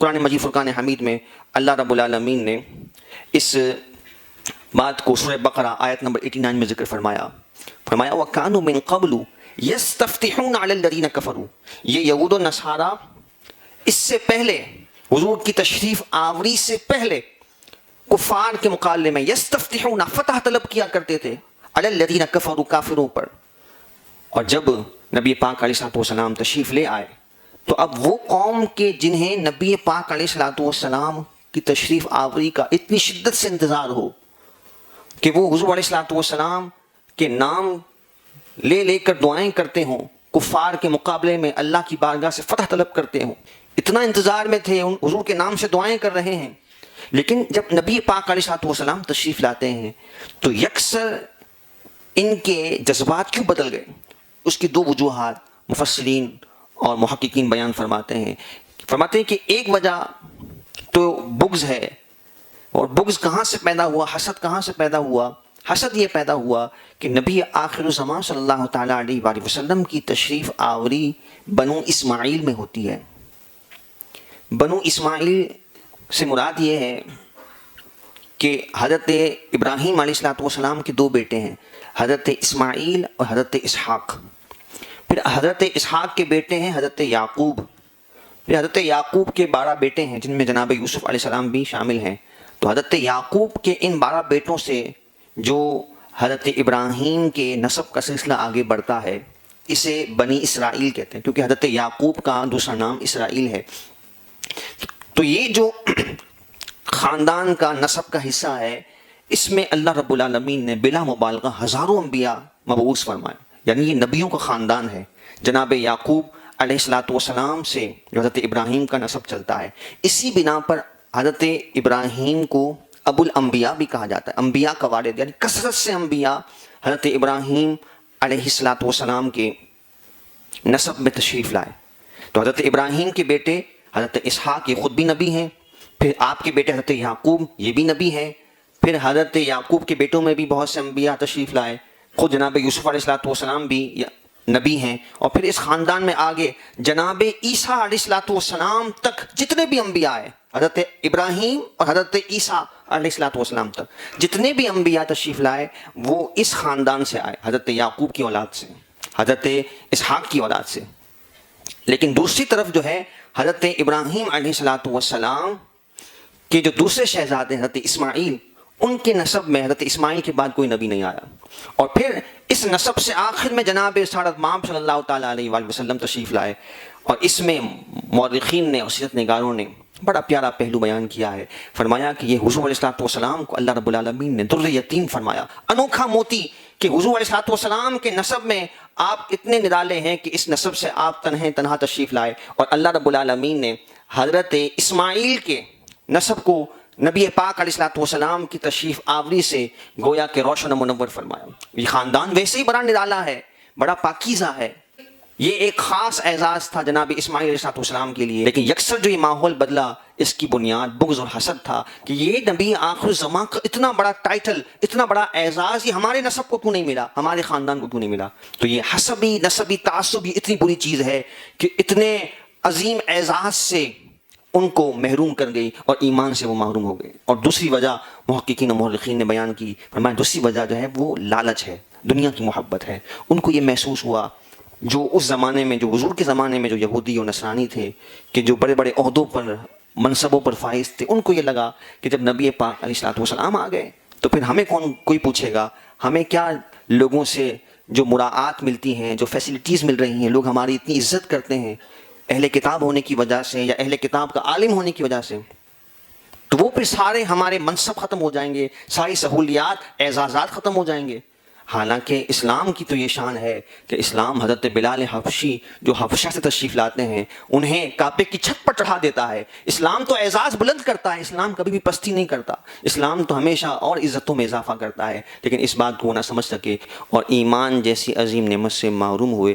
قرآن مجید فرقان حمید میں اللہ رب العالمین نے اس بات کو سورہ بقرہ آیت نمبر 89 میں ذکر فرمایا وَكَانُوا مِن قَبْلُ يَسْتَفْتِحُونَ عَلَى الَّذِينَ كَفَرُوا، یہ یہود و نصارہ اس سے پہلے، حضور کی تشریف آوری سے پہلے، کفار کے مقابلے میں یستفتحون، فتح طلب کیا کرتے تھے، علی الذین کفروا، کافروں پر. اور جب نبی پاک علیہ الصلوۃ والسلام تشریف لے آئے تو اب وہ قوم کے جنہیں نبی پاک علیہ الصلوۃ والسلام کی تشریف آوری کا اتنی شدت سے انتظار ہو کہ وہ حضور علیہ الصلوۃ والسلام کے نام لے لے کر دعائیں کرتے ہوں، کفار کے مقابلے میں اللہ کی بارگاہ سے فتح طلب کرتے ہوں، اتنا انتظار میں تھے، حضور کے نام سے دعائیں کر رہے ہیں. لیکن جب نبی پاک علیہ الصلوۃ والسلام تشریف لاتے ہیں تو یکسر ان کے جذبات کیوں بدل گئے؟ اس کی دو وجوہات مفسرین اور محققین بیان فرماتے ہیں کہ ایک وجہ تو بغض ہے، اور بغض کہاں سے پیدا ہوا، حسد کہاں سے پیدا ہوا؟ حسد یہ پیدا ہوا کہ نبی آخر الزمان صلی اللہ تعالیٰ علیہ وآلہ وسلم کی تشریف آوری بنو اسماعیل میں ہوتی ہے. بنو اسماعیل سے مراد یہ ہے کہ حضرت ابراہیم علیہ الصلوۃ والسلام کے دو بیٹے ہیں، حضرت اسماعیل اور حضرت اسحاق. پھر حضرت اسحاق کے بیٹے ہیں حضرت یعقوب. پھر حضرت یعقوب کے 12 بیٹے ہیں جن میں جناب یوسف علیہ السلام بھی شامل ہیں. تو حضرت یعقوب کے ان 12 بیٹوں سے جو حضرت ابراہیم کے نسب کا سلسلہ آگے بڑھتا ہے اسے بنی اسرائیل کہتے ہیں، کیونکہ حضرت یعقوب کا دوسرا نام اسرائیل ہے. تو یہ جو خاندان کا نسب کا حصہ ہے اس میں اللہ رب العالمین نے بلا مبالغہ ہزاروں انبیاء مبعوث فرمائے، یعنی یہ نبیوں کا خاندان ہے. جناب یعقوب علیہ الصلوۃ والسلام سے جو حضرت ابراہیم کا نسب چلتا ہے، اسی بنا پر حضرت ابراہیم کو ابو الانبیاء بھی کہا جاتا ہے، انبیاء کا والد، یعنی کثرت سے انبیاء حضرت ابراہیم علیہ الصلوۃ والسلام کے نسب میں تشریف لائے. تو حضرت ابراہیم کے بیٹے حضرت اسحاق یہ خود بھی نبی ہیں، پھر آپ کے بیٹے حضرت یعقوب یہ بھی نبی ہیں، پھر حضرت یعقوب کے بیٹوں میں بھی بہت سے انبیاء تشریف لائے، خود جناب یوسف علیہ الصلوۃ والسلام بھی نبی ہیں. اور پھر اس خاندان میں آگے جناب عیسیٰ علیہ الصلوۃ والسلام تک جتنے بھی انبیاء آئے، حضرت ابراہیم اور حضرت عیسیٰ علیہ الصلوۃ والسلام تک جتنے بھی انبیاء تشریف لائے وہ اس خاندان سے آئے، حضرت یعقوب کی اولاد سے، حضرت اسحاق کی اولاد سے. لیکن دوسری طرف جو ہے حضرت ابراہیم علیہ الصلوۃ والسلام کے جو دوسرے شہزادے ہیں حضرت اسماعیل، ان کے نسب میں حضرت اسماعیل کے بعد کوئی نبی نہیں آیا. اور پھر اس نسب سے آخر میں جناب سعادت مآب صلی اللہ تعالیٰ علیہ وآلہ وسلم تشریف لائے. اور اس میں مورخین نے اور سیرت نگاروں نے بڑا پیارا پہلو بیان کیا ہے. فرمایا کہ یہ حضور علیہ الصلوۃ والسلام کو اللہ رب العالمین نے در یتیم فرمایا، انوکھا موتی، کہ حضور علیہ الصلوۃ والسلام کے نسب میں آپ اتنے نرالے ہیں کہ اس نسب سے آپ تنہا تشریف لائے. اور اللہ رب العالمین نے حضرت اسماعیل کے نسب کو نبی پاک علیہ الصلوۃ والسلام کی تشریف آوری سے گویا کہ روشن و منور فرمایا. یہ خاندان ویسے ہی بڑا نرالا ہے، بڑا پاکیزہ ہے، یہ ایک خاص اعزاز تھا جناب اسماعیل علیہ الصلوۃ والسلام کے لیے. لیکن یکسر جو یہ ماحول بدلا اس کی بنیاد بغض اور حسد تھا کہ یہ نبی آخر الزمان کا اتنا بڑا ٹائٹل، اتنا بڑا اعزاز یہ ہمارے نسب کو کیوں نہیں ملا، ہمارے خاندان کو کیوں نہیں ملا. تو یہ حسبی نسبی تعصب یہ اتنی بری چیز ہے کہ اتنے عظیم اعزاز سے ان کو محروم کر گئی اور ایمان سے وہ محروم ہو گئے. اور دوسری وجہ محققین و مورخین نے بیان کی، فرمایا دوسری وجہ جو ہے وہ لالچ ہے، دنیا کی محبت ہے. ان کو یہ محسوس ہوا جو اس زمانے میں، جو حضور کے زمانے میں جو یہودی اور نصرانی تھے کہ جو بڑے بڑے عہدوں پر منصبوں پر فائز تھے، ان کو یہ لگا کہ جب نبی پاک علیہ الصلوۃ والسلام آ گئے تو پھر ہمیں کوئی پوچھے گا، ہمیں کیا لوگوں سے جو مراعات ملتی ہیں، جو فیسلٹیز مل رہی ہیں، لوگ ہماری اتنی عزت کرتے ہیں اہل کتاب ہونے کی وجہ سے یا اہل کتاب کا عالم ہونے کی وجہ سے، تو وہ پھر سارے ہمارے منصب ختم ہو جائیں گے، ساری سہولیات اعزازات ختم ہو جائیں گے. حالانکہ اسلام کی تو یہ شان ہے کہ اسلام حضرت بلال حبشی جو حبشہ سے تشریف لاتے ہیں انہیں کعبے کی چھت پر چڑھا دیتا ہے. اسلام تو اعزاز بلند کرتا ہے، اسلام کبھی بھی پستی نہیں کرتا، اسلام تو ہمیشہ اور عزتوں میں اضافہ کرتا ہے. لیکن اس بات کو وہ نہ سمجھ سکے اور ایمان جیسی عظیم نعمت سے محروم ہوئے.